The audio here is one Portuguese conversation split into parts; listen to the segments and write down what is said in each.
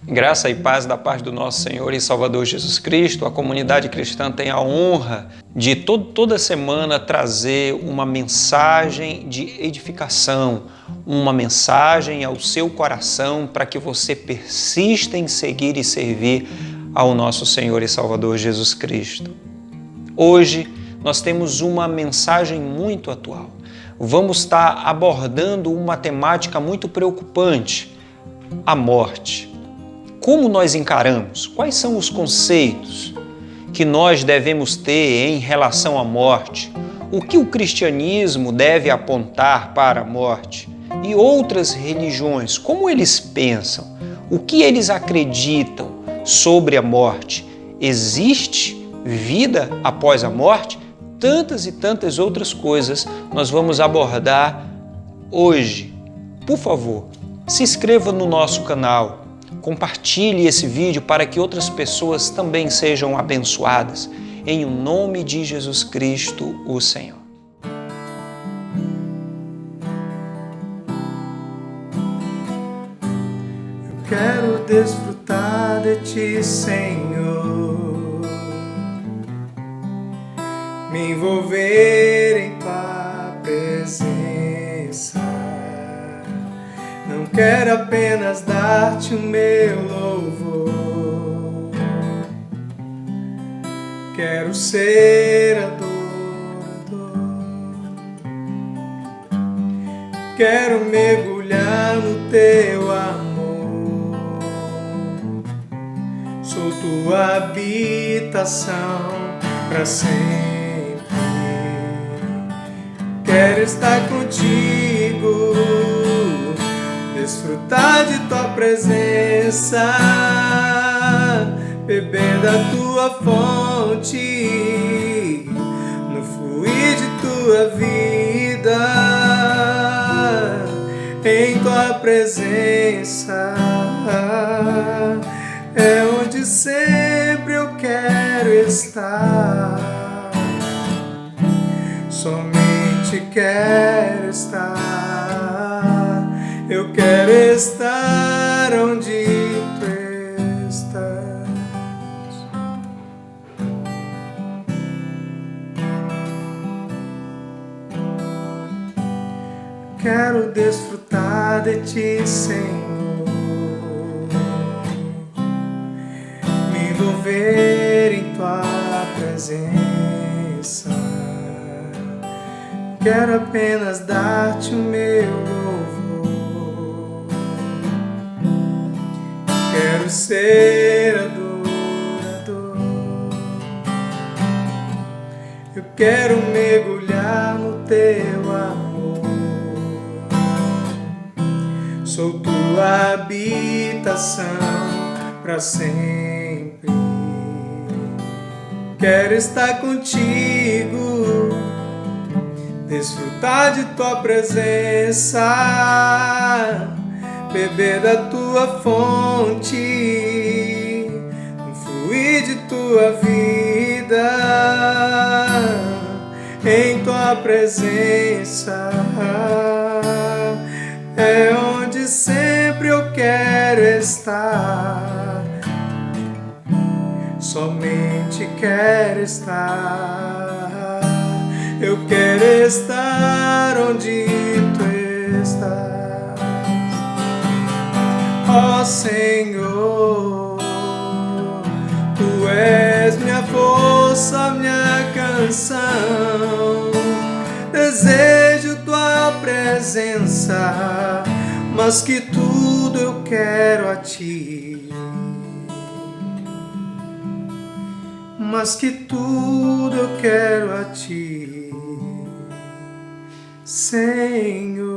Graça e paz da parte do nosso Senhor e Salvador Jesus Cristo. A comunidade cristã tem a honra de toda semana trazer uma mensagem de edificação, uma mensagem ao seu coração para que você persista em seguir e servir ao nosso Senhor e Salvador Jesus Cristo. Hoje nós temos uma mensagem muito atual. Vamos estar abordando uma temática muito preocupante: a morte. Como nós encaramos? Quais são os conceitos que nós devemos ter em relação à morte? O que o cristianismo deve apontar para a morte? E outras religiões, como eles pensam? O que eles acreditam sobre a morte? Existe vida após a morte? Tantas e tantas outras coisas nós vamos abordar hoje. Por favor, se inscreva no nosso canal. Compartilhe esse vídeo para que outras pessoas também sejam abençoadas. Em o nome de Jesus Cristo, o Senhor. Eu quero desfrutar de Ti, Senhor, me envolver em Tua presença. Não quero apenas dar-te o meu louvor, quero ser adorador, quero mergulhar no Teu amor, sou Tua habitação para sempre, quero estar contigo, desfrutar de Tua presença, beber da Tua fonte, no fluir de Tua vida, em Tua presença é onde sempre eu quero estar, somente quero estar. Eu quero estar onde Tu estás. Quero desfrutar de Ti, Senhor, me envolver em Tua presença. Quero apenas dar-te o meu louvor, quero ser adorador, eu quero mergulhar no Teu amor, sou Tua habitação para sempre, quero estar contigo, desfrutar de Tua presença, beber da Tua fonte, no fluir de Tua vida, em Tua presença é onde sempre eu quero estar, somente quero estar. Eu quero estar onde Tu estás, ó Senhor. Tu és minha força, minha canção. Desejo Tua presença, mas que tudo eu quero a Ti. Mas que tudo eu quero a Ti, Senhor.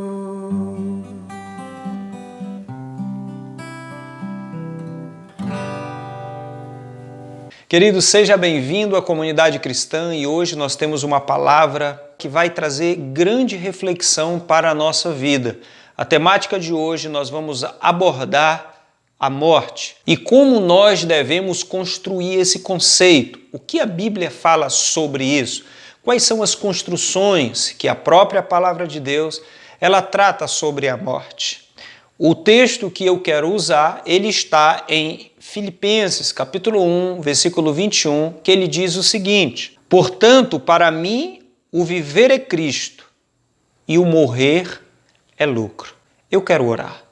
Querido, seja bem-vindo à comunidade cristã e hoje nós temos uma palavra que vai trazer grande reflexão para a nossa vida. A temática de hoje nós vamos abordar a morte e como nós devemos construir esse conceito. O que a Bíblia fala sobre isso? Quais são as construções que a própria palavra de Deus ela trata sobre a morte? O texto que eu quero usar, ele está em Filipenses, capítulo 1, versículo 21, que ele diz o seguinte: portanto, para mim, o viver é Cristo e o morrer é lucro. Eu quero orar.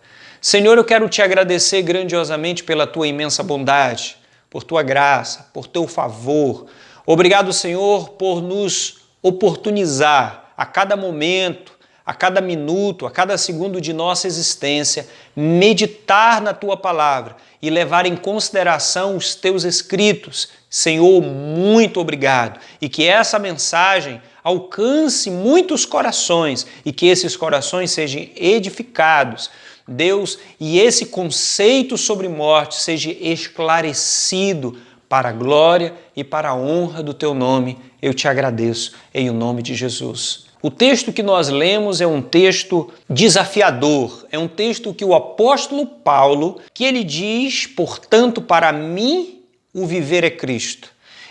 Senhor, eu quero te agradecer grandiosamente pela tua imensa bondade, por tua graça, por teu favor. Obrigado, Senhor, por nos oportunizar a cada momento, a cada minuto, a cada segundo de nossa existência, meditar na tua palavra e levar em consideração os teus escritos. Senhor, muito obrigado. E que essa mensagem alcance muitos corações e que esses corações sejam edificados, Deus, e esse conceito sobre morte seja esclarecido para a glória e para a honra do teu nome. Eu te agradeço em o nome de Jesus. O texto que nós lemos é um texto desafiador, é um texto que o apóstolo Paulo, que ele diz, portanto, para mim o viver é Cristo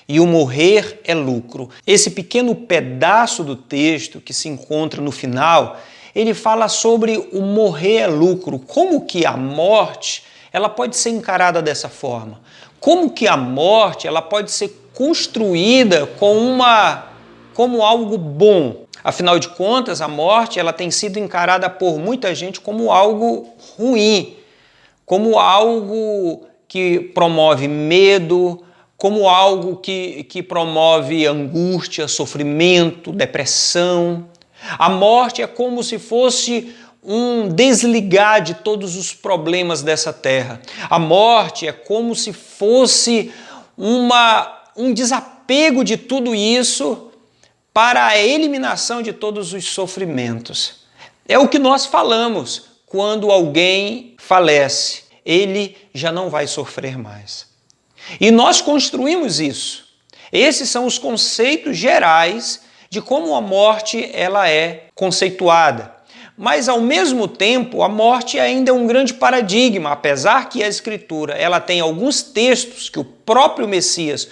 e o morrer é lucro. Esse pequeno pedaço do texto que se encontra no final, ele fala sobre o morrer é lucro, como que a morte ela pode ser encarada dessa forma, como que a morte ela pode ser construída como algo bom. Afinal de contas, a morte ela tem sido encarada por muita gente como algo ruim, como algo que promove medo, como algo que promove angústia, sofrimento, depressão. A morte é como se fosse um desligar de todos os problemas dessa terra. A morte é como se fosse um desapego de tudo isso para a eliminação de todos os sofrimentos. É o que nós falamos quando alguém falece. Ele já não vai sofrer mais. E nós construímos isso. Esses são os conceitos gerais de como a morte ela é conceituada. Mas, ao mesmo tempo, a morte ainda é um grande paradigma, apesar que a Escritura ela tem alguns textos que o próprio Messias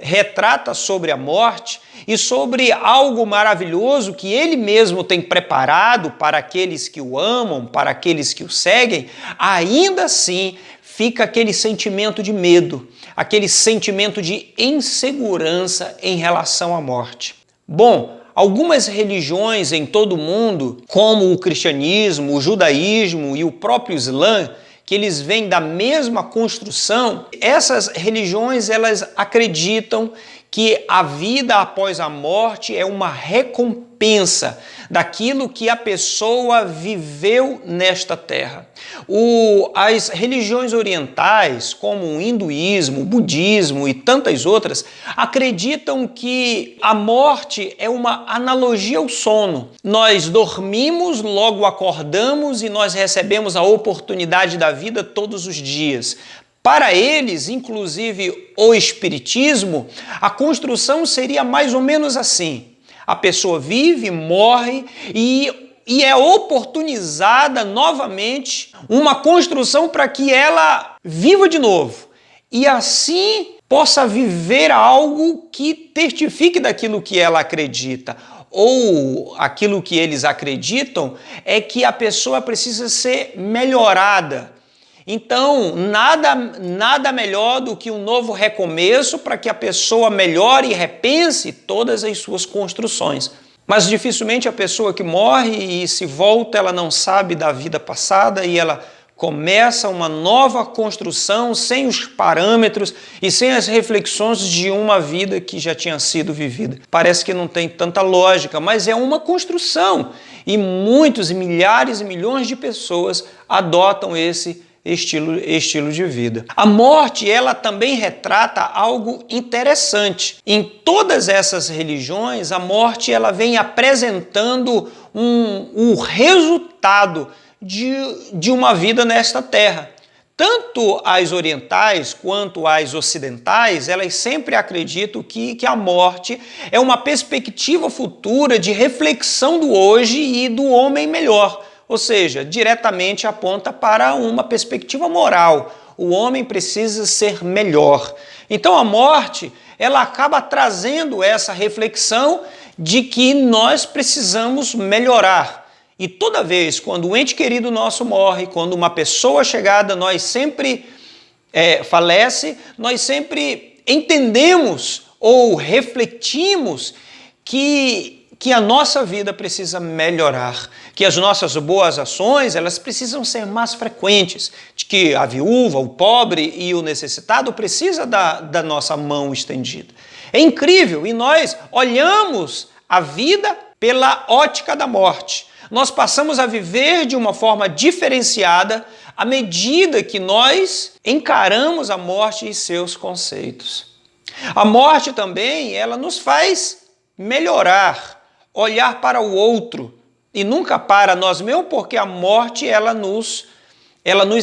retrata sobre a morte e sobre algo maravilhoso que ele mesmo tem preparado para aqueles que o amam, para aqueles que o seguem. Ainda assim fica aquele sentimento de medo, aquele sentimento de insegurança em relação à morte. Bom, algumas religiões em todo o mundo, como o cristianismo, o judaísmo e o próprio Islã, que eles vêm da mesma construção, essas religiões elas acreditam que a vida após a morte é uma recompensa daquilo que a pessoa viveu nesta terra. As religiões orientais, como o hinduísmo, o budismo e tantas outras, acreditam que a morte é uma analogia ao sono. Nós dormimos, logo acordamos e nós recebemos a oportunidade da vida todos os dias. Para eles, inclusive o espiritismo, a construção seria mais ou menos assim. A pessoa vive, morre e é oportunizada novamente uma construção para que ela viva de novo. E assim possa viver algo que testifique daquilo que ela acredita. Ou aquilo que eles acreditam é que a pessoa precisa ser melhorada. Então, nada melhor do que um novo recomeço para que a pessoa melhore e repense todas as suas construções. Mas dificilmente a pessoa que morre e se volta, ela não sabe da vida passada e ela começa uma nova construção sem os parâmetros e sem as reflexões de uma vida que já tinha sido vivida. Parece que não tem tanta lógica, mas é uma construção. E muitos, e milhares e milhões de pessoas adotam esse estilo de vida. A morte, ela também retrata algo interessante. Em todas essas religiões, a morte ela vem apresentando um resultado de uma vida nesta terra. Tanto as orientais quanto as ocidentais, elas sempre acreditam que a morte é uma perspectiva futura de reflexão do hoje e do homem melhor. Ou seja, diretamente aponta para uma perspectiva moral. O homem precisa ser melhor. Então a morte, ela acaba trazendo essa reflexão de que nós precisamos melhorar. E toda vez quando um ente querido nosso morre, quando uma pessoa chegada nós sempre falece, nós sempre entendemos ou refletimos que a nossa vida precisa melhorar, que as nossas boas ações elas precisam ser mais frequentes, de que a viúva, o pobre e o necessitado precisa da nossa mão estendida. É incrível, e nós olhamos a vida pela ótica da morte. Nós passamos a viver de uma forma diferenciada à medida que nós encaramos a morte e seus conceitos. A morte também, ela nos faz melhorar, olhar para o outro e nunca para nós mesmos, porque a morte ela nos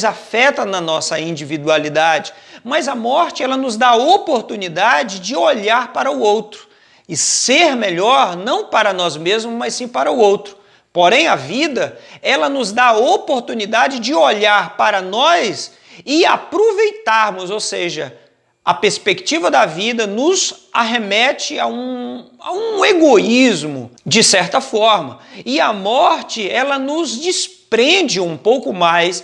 afeta na nossa individualidade, mas a morte ela nos dá a oportunidade de olhar para o outro e ser melhor não para nós mesmos, mas sim para o outro. Porém, a vida, ela nos dá a oportunidade de olhar para nós e aproveitarmos, ou seja, a perspectiva da vida nos arremete a um egoísmo, de certa forma. E a morte, ela nos desprende um pouco mais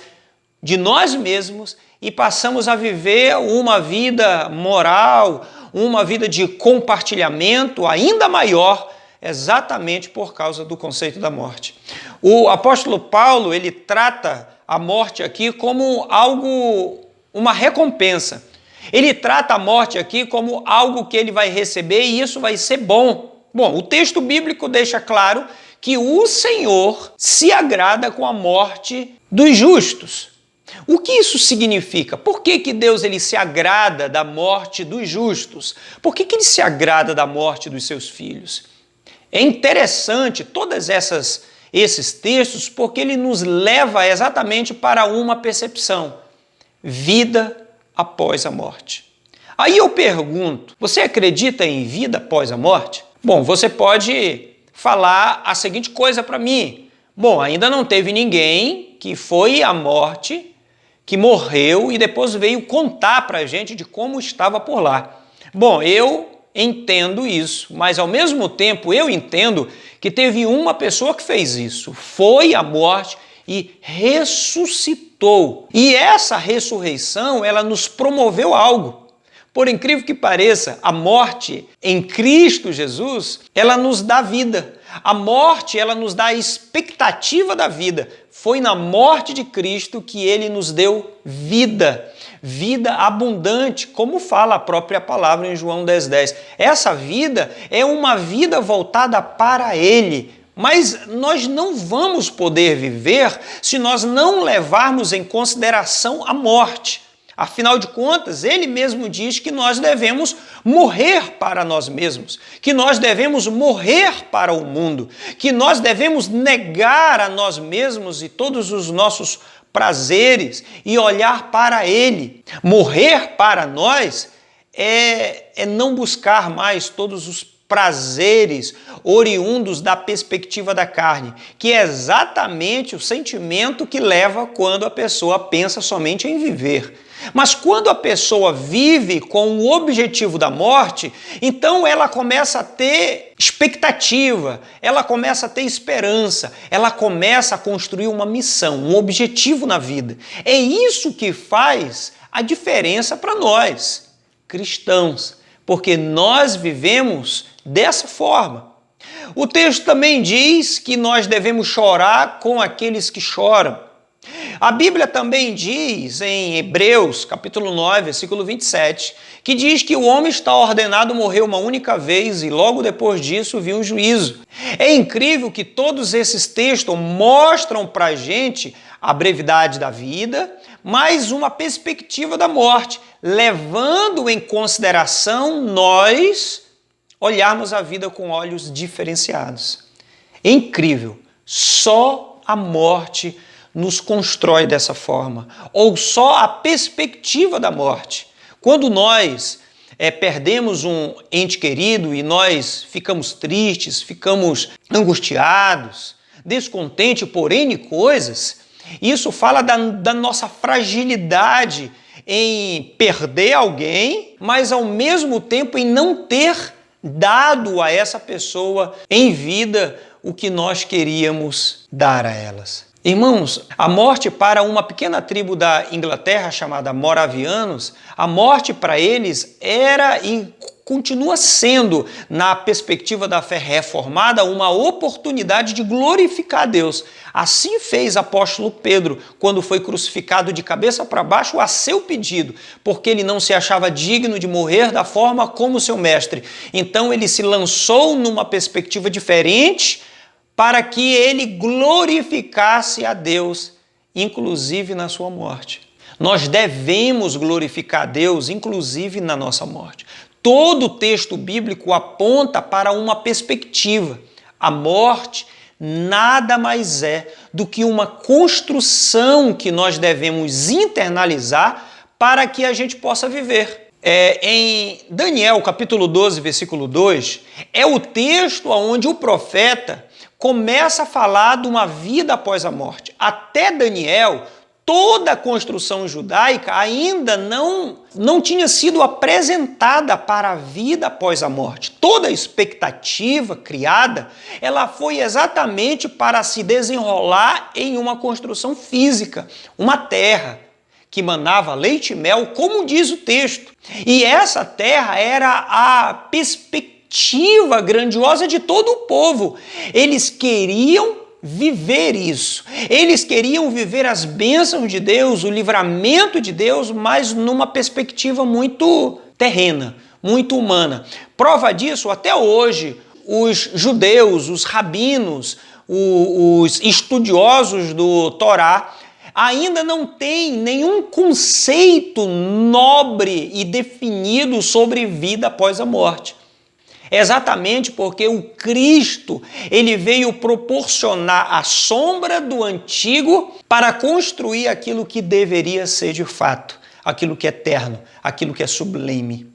de nós mesmos e passamos a viver uma vida moral, uma vida de compartilhamento ainda maior, exatamente por causa do conceito da morte. O apóstolo Paulo, ele trata a morte aqui como uma recompensa. Ele trata a morte aqui como algo que ele vai receber e isso vai ser bom. Bom, o texto bíblico deixa claro que o Senhor se agrada com a morte dos justos. O que isso significa? Por que Deus ele se agrada da morte dos justos? Por que ele se agrada da morte dos seus filhos? É interessante todos esses textos porque ele nos leva exatamente para uma percepção: vida após a morte. Aí eu pergunto, você acredita em vida após a morte? Bom, você pode falar a seguinte coisa para mim: bom, ainda não teve ninguém que foi à morte, que morreu e depois veio contar para a gente de como estava por lá. Bom, eu entendo isso, mas ao mesmo tempo eu entendo que teve uma pessoa que fez isso, foi à morte e ressuscitou. E essa ressurreição, ela nos promoveu algo. Por incrível que pareça, a morte em Cristo Jesus, ela nos dá vida. A morte, ela nos dá a expectativa da vida. Foi na morte de Cristo que ele nos deu vida. Vida abundante, como fala a própria palavra em João 10:10. Essa vida é uma vida voltada para ele. Mas nós não vamos poder viver se nós não levarmos em consideração a morte. Afinal de contas, ele mesmo diz que nós devemos morrer para nós mesmos, que nós devemos morrer para o mundo, que nós devemos negar a nós mesmos e todos os nossos prazeres e olhar para ele. Morrer para nós é não buscar mais todos os prazeres oriundos da perspectiva da carne, que é exatamente o sentimento que leva quando a pessoa pensa somente em viver. Mas quando a pessoa vive com o objetivo da morte, então ela começa a ter expectativa, ela começa a ter esperança, ela começa a construir uma missão, um objetivo na vida. É isso que faz a diferença para nós, cristãos, porque nós vivemos dessa forma. O texto também diz que nós devemos chorar com aqueles que choram. A Bíblia também diz em Hebreus, capítulo 9, versículo 27, que diz que o homem está ordenado morrer uma única vez e logo depois disso vir um juízo. É incrível que todos esses textos mostram para a gente a brevidade da vida, mas uma perspectiva da morte, levando em consideração nós olharmos a vida com olhos diferenciados. É incrível, só a morte nos constrói dessa forma, ou só a perspectiva da morte. Quando nós perdemos um ente querido e nós ficamos tristes, ficamos angustiados, descontentes por N coisas, isso fala da nossa fragilidade em perder alguém, mas ao mesmo tempo em não ter dado a essa pessoa em vida o que nós queríamos dar a elas. Irmãos, a morte para uma pequena tribo da Inglaterra chamada Moravianos, a morte para eles era e continua sendo, na perspectiva da fé reformada, uma oportunidade de glorificar a Deus. Assim fez o apóstolo Pedro, quando foi crucificado de cabeça para baixo a seu pedido, porque ele não se achava digno de morrer da forma como seu mestre. Então ele se lançou numa perspectiva diferente para que ele glorificasse a Deus, inclusive na sua morte. Nós devemos glorificar a Deus, inclusive na nossa morte. Todo o texto bíblico aponta para uma perspectiva. A morte nada mais é do que uma construção que nós devemos internalizar para que a gente possa viver. Em Daniel, capítulo 12, versículo 2, é o texto onde o profeta começa a falar de uma vida após a morte. Até Daniel, toda a construção judaica ainda não tinha sido apresentada para a vida após a morte. Toda a expectativa criada, ela foi exatamente para se desenrolar em uma construção física, uma terra que manava leite e mel, como diz o texto. E essa terra era a perspectiva grandiosa de todo o povo. Eles queriam viver isso. Eles queriam viver as bênçãos de Deus, o livramento de Deus, mas numa perspectiva muito terrena, muito humana. Prova disso, até hoje, os judeus, os rabinos, os estudiosos do Torá, ainda não têm nenhum conceito nobre e definido sobre vida após a morte. Exatamente porque o Cristo, ele veio proporcionar a sombra do antigo para construir aquilo que deveria ser de fato, aquilo que é eterno, aquilo que é sublime.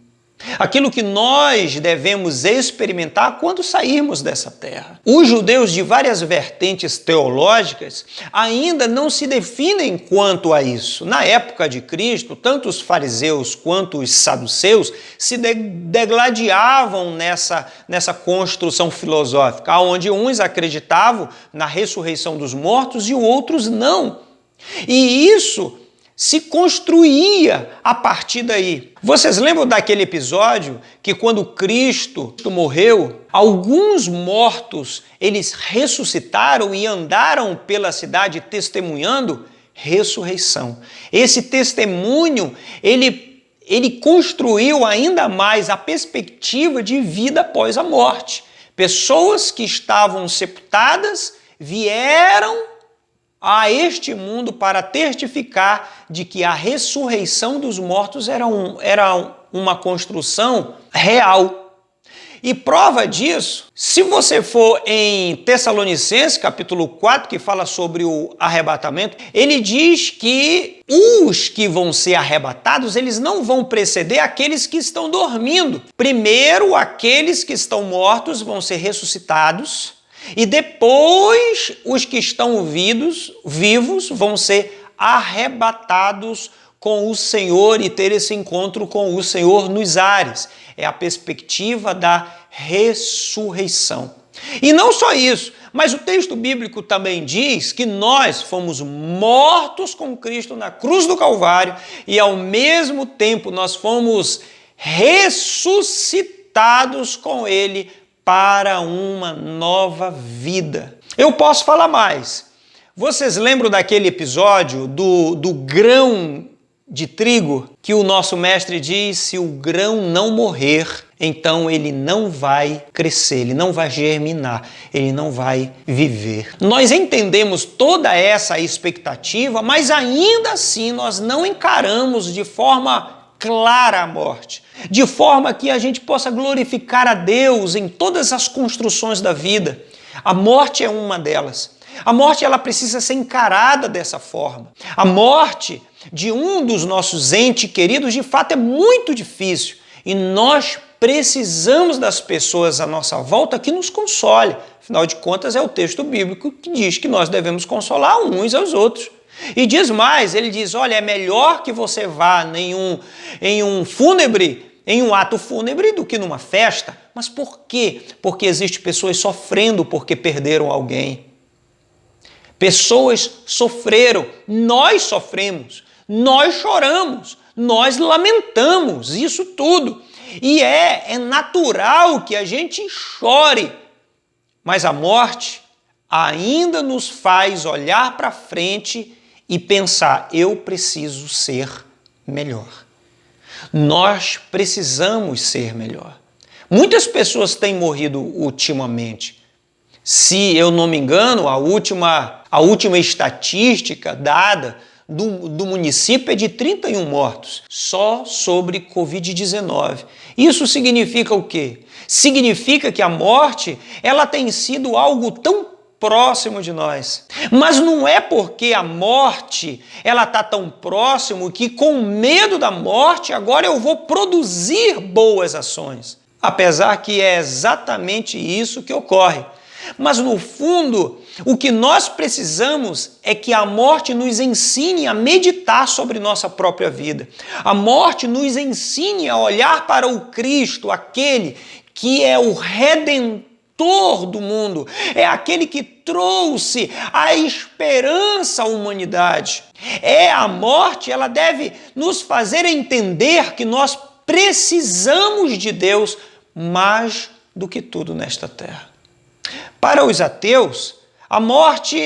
Aquilo que nós devemos experimentar quando sairmos dessa terra. Os judeus de várias vertentes teológicas ainda não se definem quanto a isso. Na época de Cristo, tanto os fariseus quanto os saduceus se degladiavam nessa construção filosófica, onde uns acreditavam na ressurreição dos mortos e outros não. E isso se construía a partir daí. Vocês lembram daquele episódio que quando Cristo morreu, alguns mortos, eles ressuscitaram e andaram pela cidade testemunhando ressurreição. Esse testemunho, ele construiu ainda mais a perspectiva de vida após a morte. Pessoas que estavam sepultadas vieram a este mundo para testificar de que a ressurreição dos mortos era uma construção real. E prova disso, se você for em Tessalonicenses, capítulo 4, que fala sobre o arrebatamento, ele diz que os que vão ser arrebatados, eles não vão preceder aqueles que estão dormindo. Primeiro, aqueles que estão mortos vão ser ressuscitados, e depois os que estão vivos vão ser arrebatados com o Senhor e ter esse encontro com o Senhor nos ares. É a perspectiva da ressurreição. E não só isso, mas o texto bíblico também diz que nós fomos mortos com Cristo na cruz do Calvário e ao mesmo tempo nós fomos ressuscitados com Ele para uma nova vida. Eu posso falar mais. Vocês lembram daquele episódio do grão de trigo que o nosso mestre diz: se o grão não morrer, então ele não vai crescer, ele não vai germinar, ele não vai viver. Nós entendemos toda essa expectativa, mas ainda assim nós não encaramos de forma clara a morte, de forma que a gente possa glorificar a Deus em todas as construções da vida. A morte é uma delas. A morte, ela precisa ser encarada dessa forma. A morte de um dos nossos entes queridos, de fato, é muito difícil. E nós precisamos das pessoas à nossa volta que nos console. Afinal de contas, é o texto bíblico que diz que nós devemos consolar uns aos outros. E diz mais, ele diz, olha, é melhor que você vá em um fúnebre, em um ato fúnebre do que numa festa. Mas por quê? Porque existem pessoas sofrendo porque perderam alguém. Pessoas sofreram, nós sofremos, nós choramos, nós lamentamos isso tudo. E é natural que a gente chore, mas a morte ainda nos faz olhar para frente e pensar, eu preciso ser melhor. Nós precisamos ser melhor. Muitas pessoas têm morrido ultimamente. Se eu não me engano, a última estatística dada do município é de 31 mortos, só sobre Covid-19. Isso significa o quê? Significa que a morte ela tem sido algo tão próximo de nós. Mas não é porque a morte ela está tão próximo que com medo da morte agora eu vou produzir boas ações. Apesar que é exatamente isso que ocorre. Mas no fundo, o que nós precisamos é que a morte nos ensine a meditar sobre nossa própria vida. A morte nos ensine a olhar para o Cristo, aquele que é o Redentor do mundo, é aquele que trouxe a esperança à humanidade. A morte, ela deve nos fazer entender que nós precisamos de Deus mais do que tudo nesta terra. Para os ateus, a morte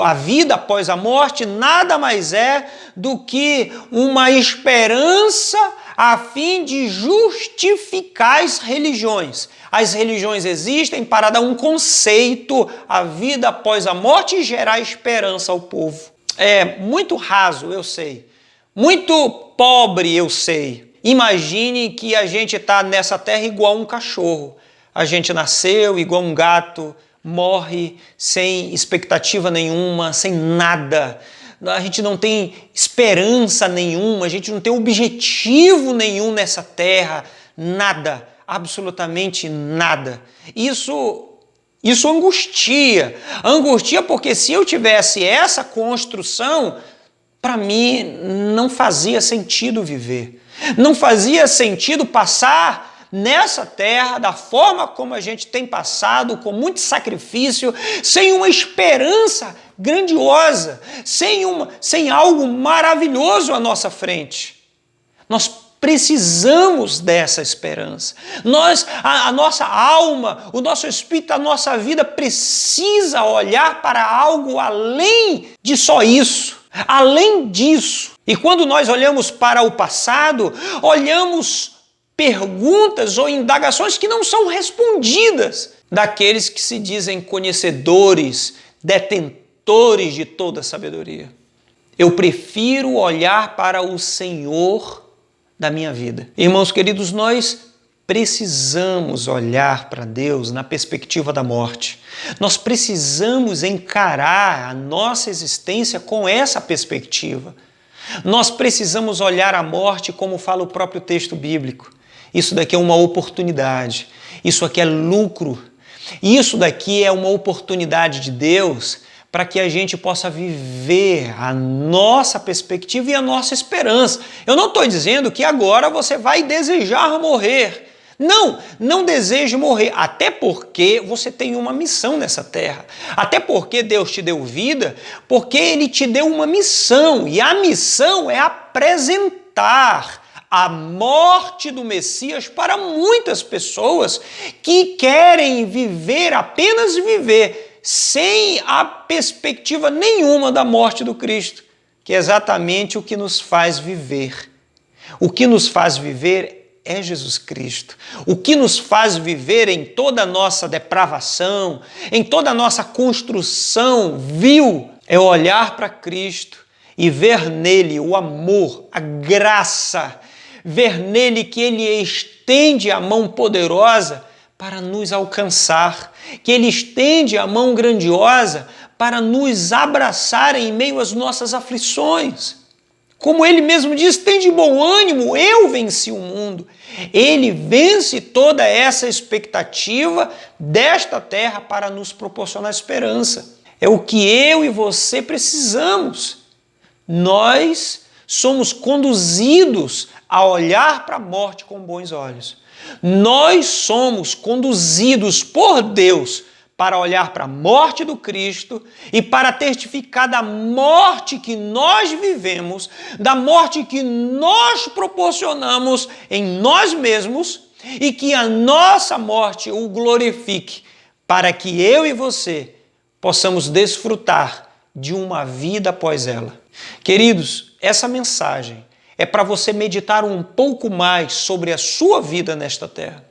a vida após a morte nada mais é do que uma esperança a fim de justificar as religiões. As religiões existem para dar um conceito à vida após a morte e gerar esperança ao povo. É muito raso, eu sei. Muito pobre, eu sei. Imagine que a gente está nessa terra igual um cachorro. A gente nasceu igual um gato, morre sem expectativa nenhuma, sem nada. A gente não tem esperança nenhuma, a gente não tem objetivo nenhum nessa terra, nada, absolutamente nada. Isso angustia porque se eu tivesse essa construção, para mim não fazia sentido viver, não fazia sentido passar nessa terra, da forma como a gente tem passado, com muito sacrifício, sem uma esperança grandiosa, sem algo maravilhoso à nossa frente. Nós precisamos dessa esperança. A nossa alma, o nosso espírito, a nossa vida precisa olhar para algo além de só isso, além disso. E quando nós olhamos para o passado, olhamos perguntas ou indagações que não são respondidas daqueles que se dizem conhecedores, detentores de toda a sabedoria. Eu prefiro olhar para o Senhor da minha vida. Irmãos queridos, nós precisamos olhar para Deus na perspectiva da morte. Nós precisamos encarar a nossa existência com essa perspectiva. Nós precisamos olhar a morte como fala o próprio texto bíblico. Isso daqui é uma oportunidade, isso aqui é lucro, isso daqui é uma oportunidade de Deus para que a gente possa viver a nossa perspectiva e a nossa esperança. Eu não estou dizendo que agora você vai desejar morrer. Não deseje morrer, até porque você tem uma missão nessa terra. Até porque Deus te deu vida, porque Ele te deu uma missão, e a missão é apresentar a morte do Messias para muitas pessoas que querem viver, apenas viver, sem a perspectiva nenhuma da morte do Cristo, que é exatamente o que nos faz viver. O que nos faz viver é Jesus Cristo. O que nos faz viver em toda a nossa depravação, em toda a nossa construção vil, é olhar para Cristo e ver nele o amor, a graça, ver nele que Ele estende a mão poderosa para nos alcançar, que Ele estende a mão grandiosa para nos abraçar em meio às nossas aflições. Como Ele mesmo diz, tem de bom ânimo, eu venci o mundo. Ele vence toda essa expectativa desta terra para nos proporcionar esperança. É o que eu e você precisamos. Nós somos conduzidos a olhar para a morte com bons olhos. Nós somos conduzidos por Deus para olhar para a morte do Cristo e para testificar da morte que nós vivemos, da morte que nós proporcionamos em nós mesmos e que a nossa morte o glorifique, para que eu e você possamos desfrutar de uma vida após ela. Queridos, essa mensagem é para você meditar um pouco mais sobre a sua vida nesta terra.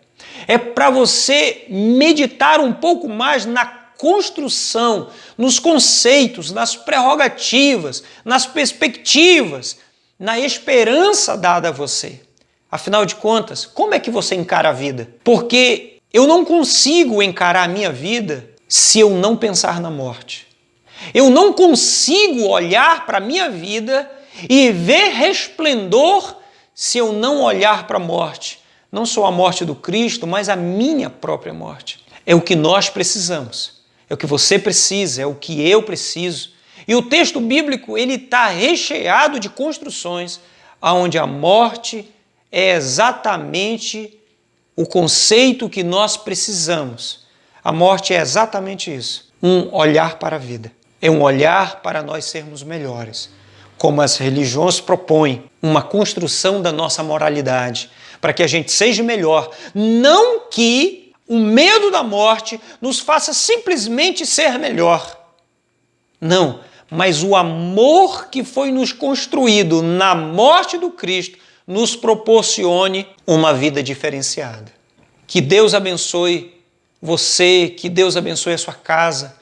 É para você meditar um pouco mais na construção, nos conceitos, nas prerrogativas, nas perspectivas, na esperança dada a você. Afinal de contas, como é que você encara a vida? Porque eu não consigo encarar a minha vida se eu não pensar na morte. Eu não consigo olhar para a minha vida e ver resplendor se eu não olhar para a morte. Não só a morte do Cristo, mas a minha própria morte. É o que nós precisamos, é o que você precisa, é o que eu preciso. E o texto bíblico ele está recheado de construções onde a morte é exatamente o conceito que nós precisamos. A morte é exatamente isso, um olhar para a vida. É um olhar para nós sermos melhores. Como as religiões propõem, uma construção da nossa moralidade, para que a gente seja melhor. Não que o medo da morte nos faça simplesmente ser melhor. Não, mas o amor que foi nos construído na morte do Cristo nos proporcione uma vida diferenciada. Que Deus abençoe você, que Deus abençoe a sua casa,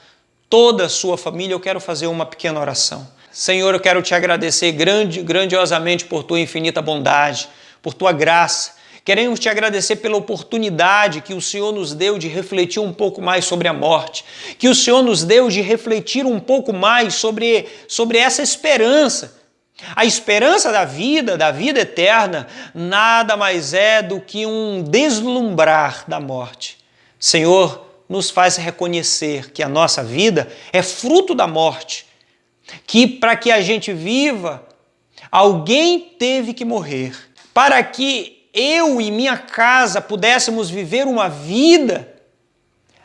toda a sua família. Eu quero fazer uma pequena oração. Senhor, eu quero te agradecer grandiosamente por tua infinita bondade, por tua graça. Queremos te agradecer pela oportunidade que o Senhor nos deu de refletir um pouco mais sobre a morte, que o Senhor nos deu de refletir um pouco mais sobre essa esperança. A esperança da vida eterna, nada mais é do que um deslumbrar da morte. Senhor, nos faz reconhecer que a nossa vida é fruto da morte, que para que a gente viva, alguém teve que morrer. Para que eu e minha casa pudéssemos viver uma vida,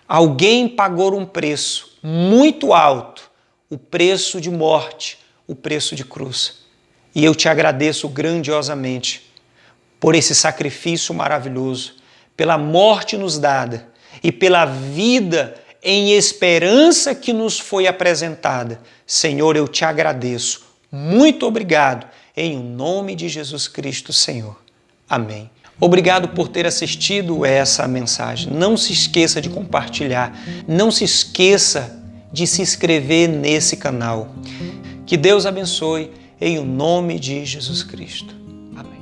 alguém pagou um preço muito alto, o preço de morte, o preço de cruz. E eu te agradeço grandiosamente por esse sacrifício maravilhoso, pela morte nos dada e pela vida em esperança que nos foi apresentada. Senhor, eu te agradeço. Muito obrigado. Em nome de Jesus Cristo, Senhor. Amém. Obrigado por ter assistido essa mensagem. Não se esqueça de compartilhar. Não se esqueça de se inscrever nesse canal. Que Deus abençoe em nome de Jesus Cristo. Amém.